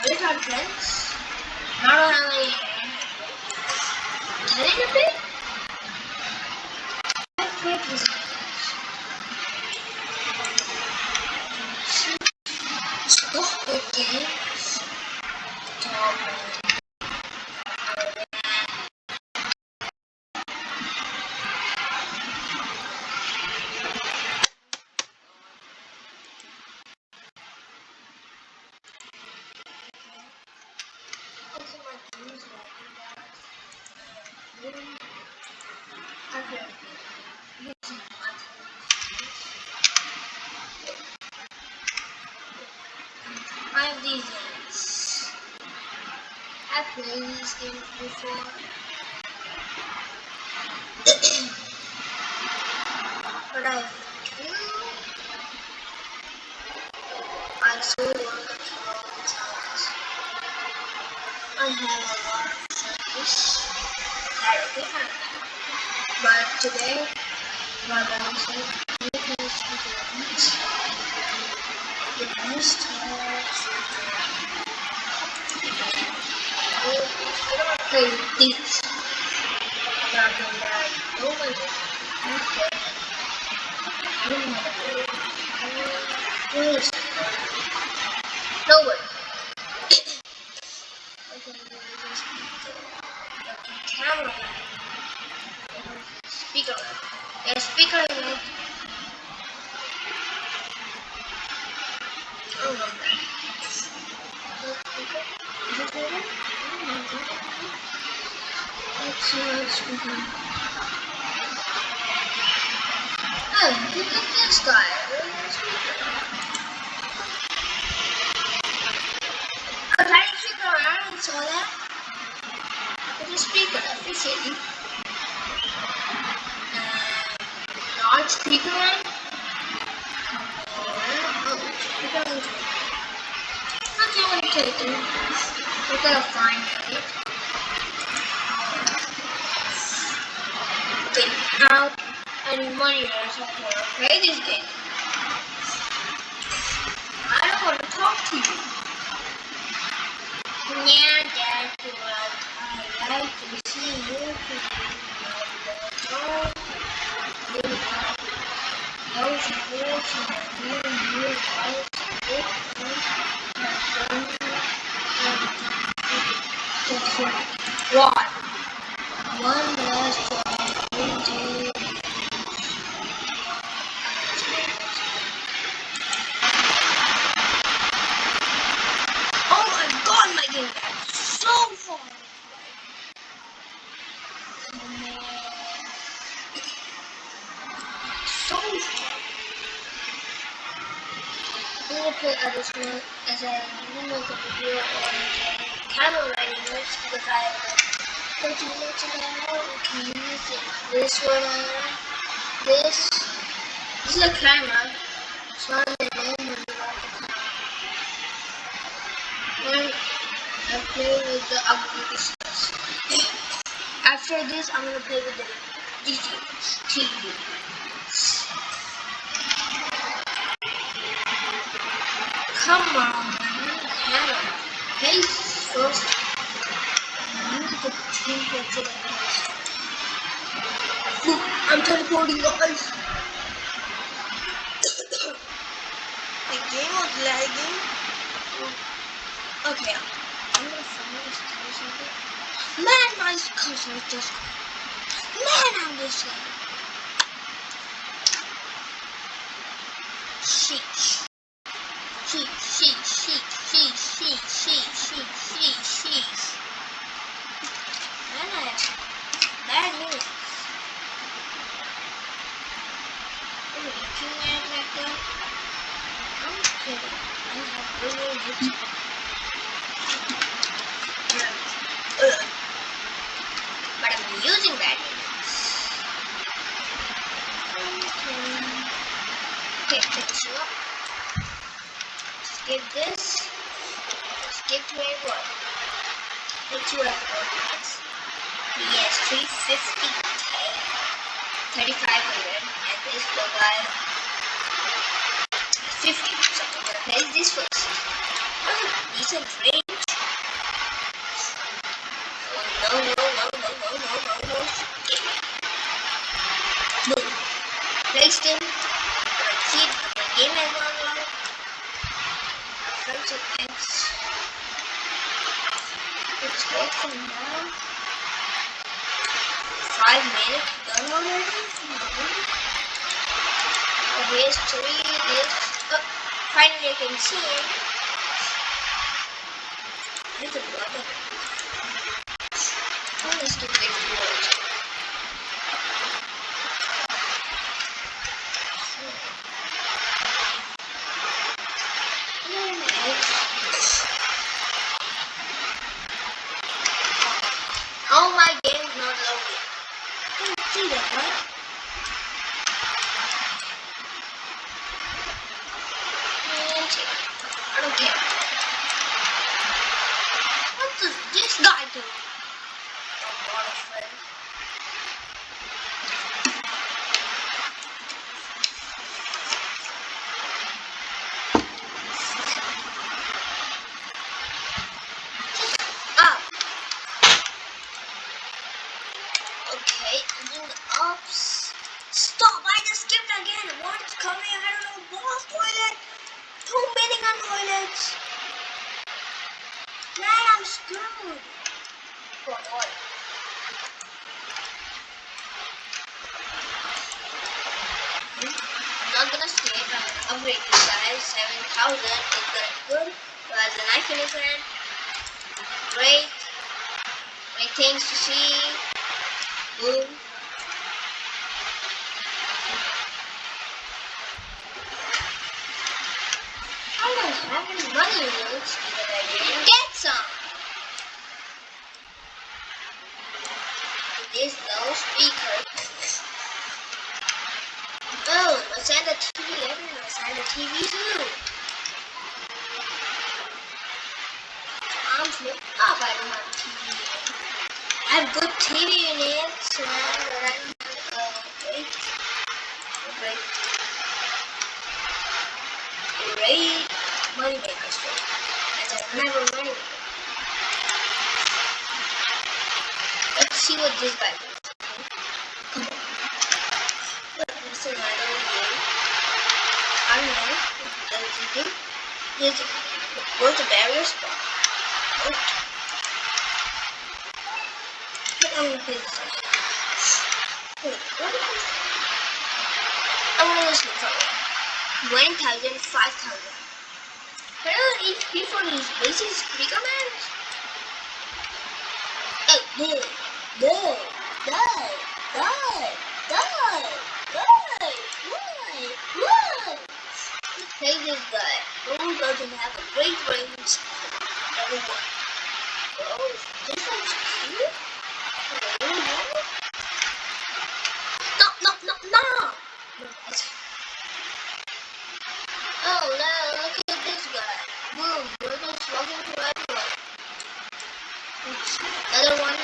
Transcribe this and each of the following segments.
These are friends. Not only telling a bit. I played this. Stop the game. I have these games. I've played these games before. But I still want to control the sounds. I have a lot of service. I already have that. But today, my mom said, you can speak English. The most I don't play with these. Not in that. Oh my god. Okay. Where is it? Nowhere. Okay, camera. Speaker. Yeah, speaker in it. Oh no. Is it ready? Let's see what's speaker. Oh, look at this guy. I tried to figure around and saw that. With the speaker, officially. Not speaker on. Oh, speaker on. Okay, I'm gonna take it. We're gonna find it. Okay, now any money or something. Play this game. I don't want to talk to you. Yeah, that's what I like to see you. What? One last one. Oh my god, my game got so far. So far. I'm gonna play this one as I make a video on camera readiness because I have like 30 minutes now. Okay, this one I have. This is a camera. It's not in the name when you want the camera. And I play with the ugly discs. After this, I'm gonna play with the TV. Come on, camera. Face first. I need to change it to the face. Look, I'm teleporting, guys. The game was lagging. Okay, I'm gonna find this something. Man, my cursor is just gone. Man, I'm just gone. Sheesh. Sheesh. Man, bad news. Oh, you can act like that? I'm kidding. I have really good. But I'm using that. Okay, finish it up. Skip this. Skip to A1. Let's see what I've got. Yes, 350k. 3500. And this will buy 50. So I'm gonna place this first. Decent range. Wait for now. 5 minutes done already? Oh, here's 3. Oh, finally I can see it. Here's a brother. Oh, let's do big words. Oh, my game's not loading. I didn't see that, right? I don't care. What does this guy do? Oh, what a friend. Ah, okay, and then the ups. Stop! I just skipped again. One's coming. I don't know. Boss toilet. 2 minutes on toilets. Man, I'm screwed. For what? I'm not gonna skip. I'm gonna upgrade this guys. 7,000 is gonna be good. So as a knife in his hand. Great. Great things to see. Boom. I don't have any money, Luke. I didn't get some. This no speaker. Oh, let's add the TV. Everyone, let's add the TV too. I'm flipped up. I don't have a TV. I have good TV in it, so I don't have great money makers for it. As I don't have a money maker. Let's see what this guy does. Come on. Look, this is another game. I don't know. What does he do? Where's the barrier spot? Oh. I'm gonna play this one. Wait, what is this? I'm gonna listen for it. 1,000, 5,000. Hello, HP for these bases commands. Oh, die, die, die, die, die, die, why? Take this guy. Who doesn't have a great range? Everyone. Oh, this one's cute. No, no, no, no! Oh no, look at this guy. Boom, we're just walking to everyone. Another one.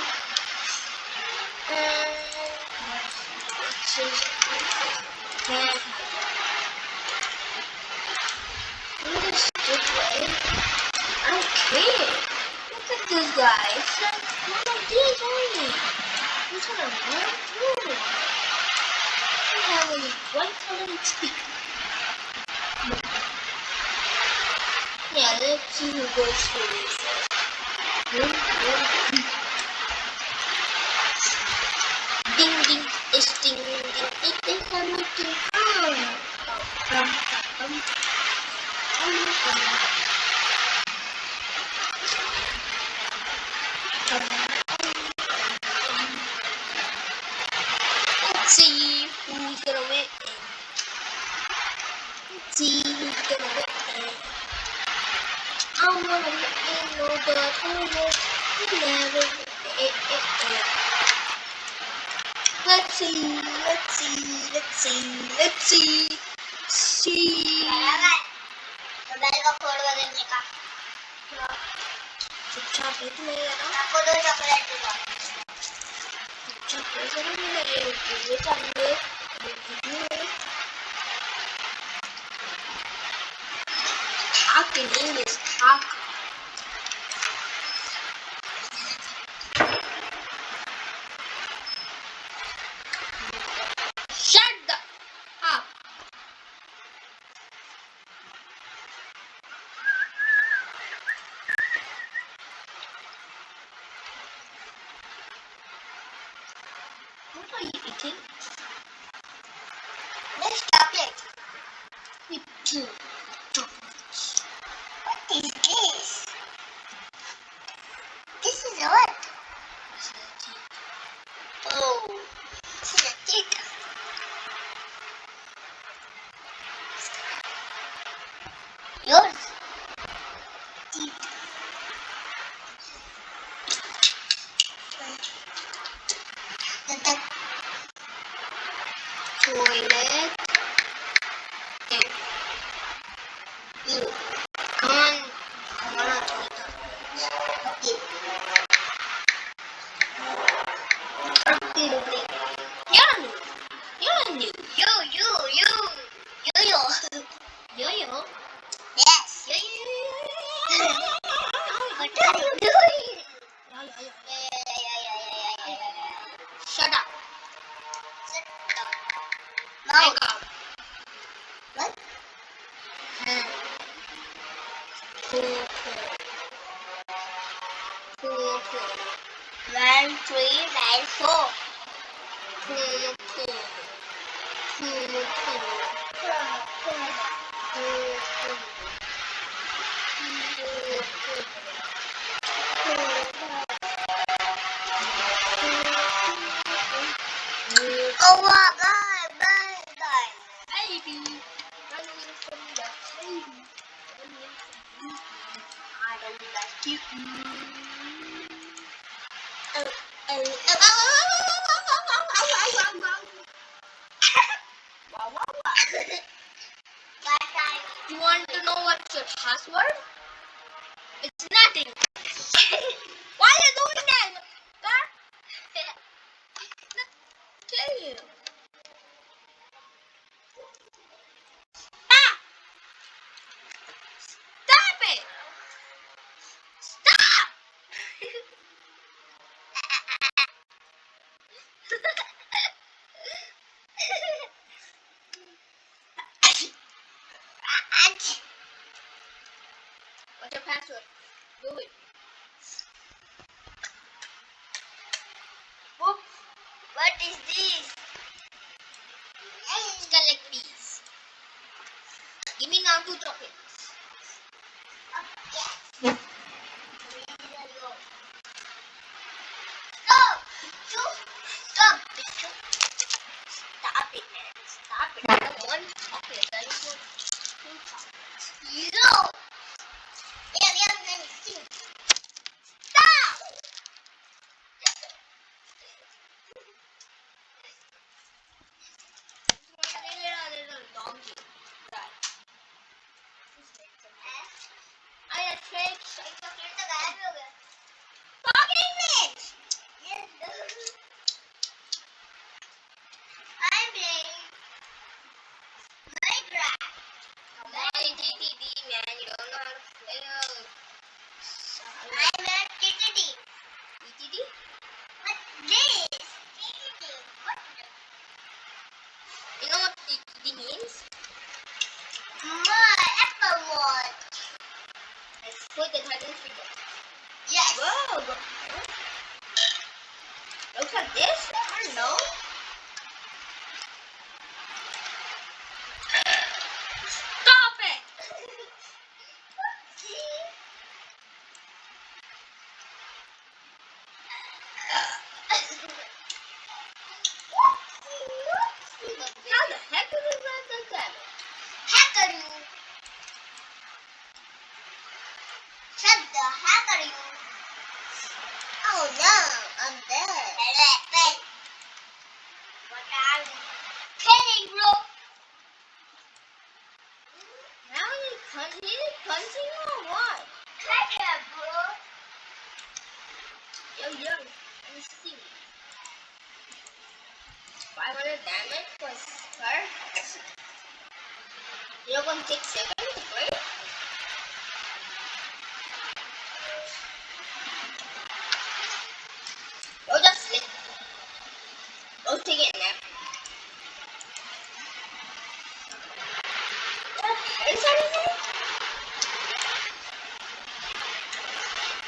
Let's just this way. I don't care. Look at this guy. It's like one of these only. He's gonna run through. I have only 1,000 speed. Yeah, let's see who goes through this first. Ding ding, it's ding ding, it's a looking Let's see who's gonna win. Let's see who's gonna win. I wanna win, no, but never. Let's see, let's see, let's see, let's see. See. चुपचाप है तुम्हें आपको 2 chocolate दूंगा chocolate से नहीं मिलेगी ये चाहिए talk in English talk shut the up are you eating? This chocolate. Me too. Chocolates. What is this? This is what? This is a tea. Oh, this is a cake. Yours. Teeth. The Toilet. And you. come on. Come on, toilet. Okay. You're new. You're new. You. Yo-yo. Yo-yo. Yes. Yo-yo. What are you doing? Shut up. Sit down. Hang Now. up. What? Cool. 1, 3, 9, 4. Oh my God! Bye. Baby. Running from the baby. Running from you. I don't like you. You want to know what's your password? It's nothing. Why are you doing that? Tell you. Ah! Stop it! Stop! What's your password? Do it. What is this? Collect these. Give me now 2 chocolates. Yes. Stop! Stop! Stop it, man. Stop it. I don't want chocolate. I just want 2 chocolates. No! Let me see. Stop! Little donkey. Right. I had tricks. Talk in English. I'm playing Minecraft. Come on, GTD, man. You don't know how to play. I'm a TTD. GTD? What's this? TTD. What? You know what GTD means? My Apple Watch. Let's put the title figure. Yes. Whoa. Look at this. I don't know. Stop it! How the heck is this like that? Heck are you? Shut the heck are you? Oh no, I'm dead. What are you? Kidding, bro. Now you continue or what? Kidding, bro. Yo, let me see. 500 damage plus her. 0.6 seconds, right? Go just sleep. Go take a nap. Is anything?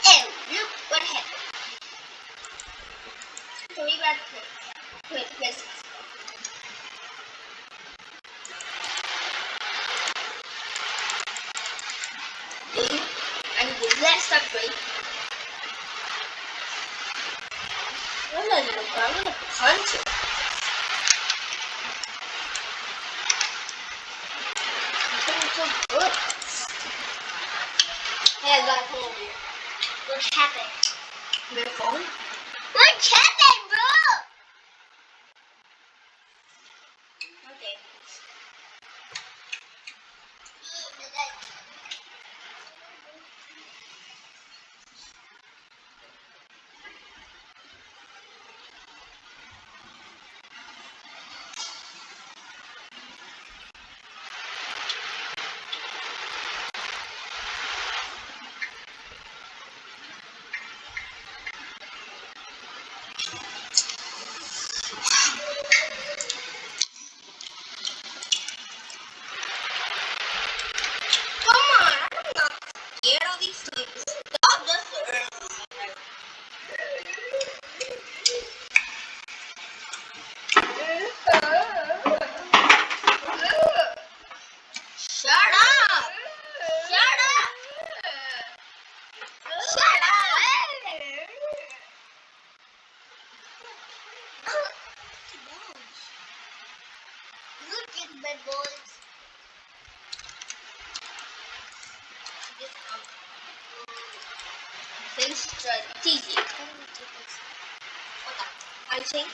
Oh, look what happened. 3 bad things. Wait, wait. And let's upgrade. I'm gonna punch it. It's so good. Hey, I gotta come over here. What happened? Your phone? What happened, bro? Okay. Come on, I'm not scared of these things. Stop this. Shut up! Shut up! Shut up! Look at my boys. This thing strategic. What the? I think.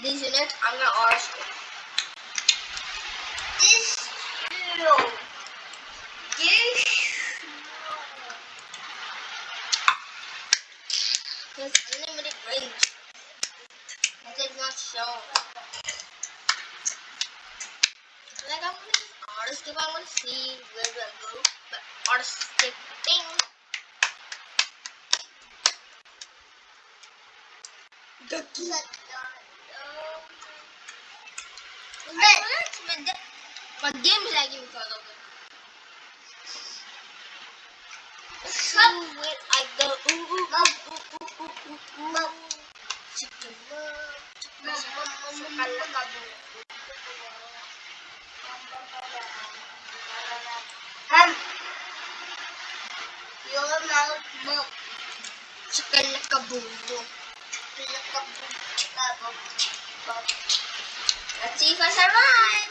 This unit, I'm gonna ask you. This no. This There's unlimited range. That is not shown. Like I'm gonna use auto skip. I want to see where do I go. But auto skipping. The key. My game is lagging because of it. So when I go ooh ooh ooh ooh ooh ooh ooh ooh. Chicken your mouth mom. Chicken Let's see if I survive.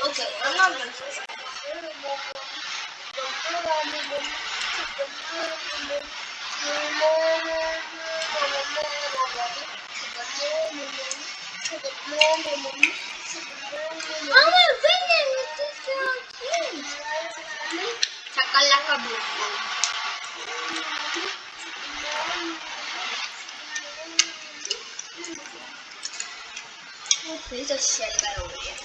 Okay, I'm not gonna survive. Oh my goodness, this is so cute. Chakalaka boom boom. There's a shell guy over here.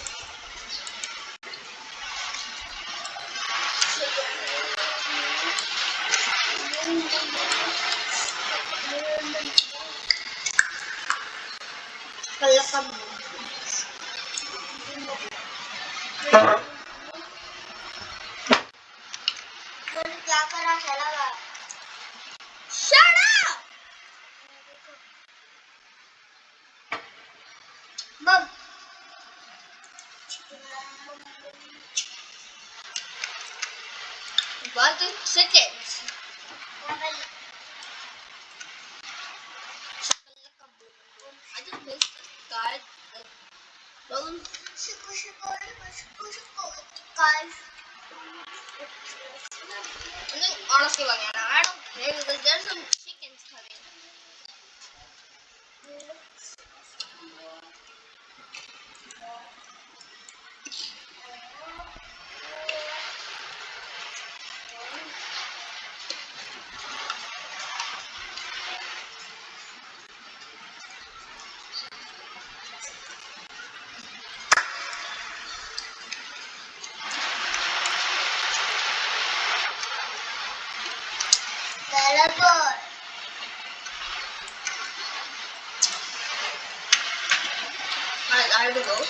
Chakalaka boom boom. क्या करा चला गया Shut up! मम 1 seconds. Chakalaka boom boom. I just missed the guard. Balloon. And then honestly, again, I don't care because there's some chickens coming. Teleport. below.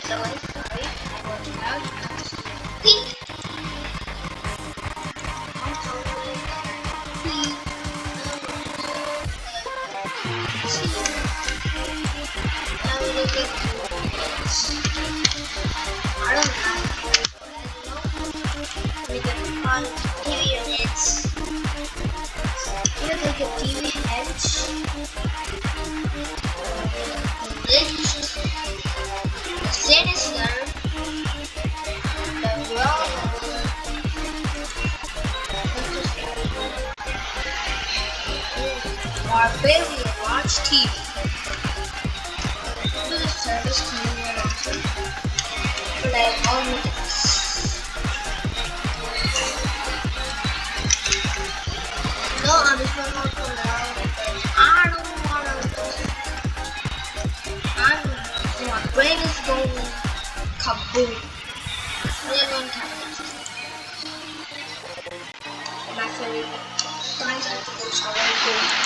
So I'm sorry, I was loud enough to speak. I'm sorry. Please. I'm gonna get I don't know. We get fun TV units. We're gonna get TV edge. The sinister. The roller. Our favorite watch TV. Do the service community option. Play all minutes. No, I'm just going to go now. I don't want to. My brain is going kaboom. I didn't want to my favorite science articles are very good.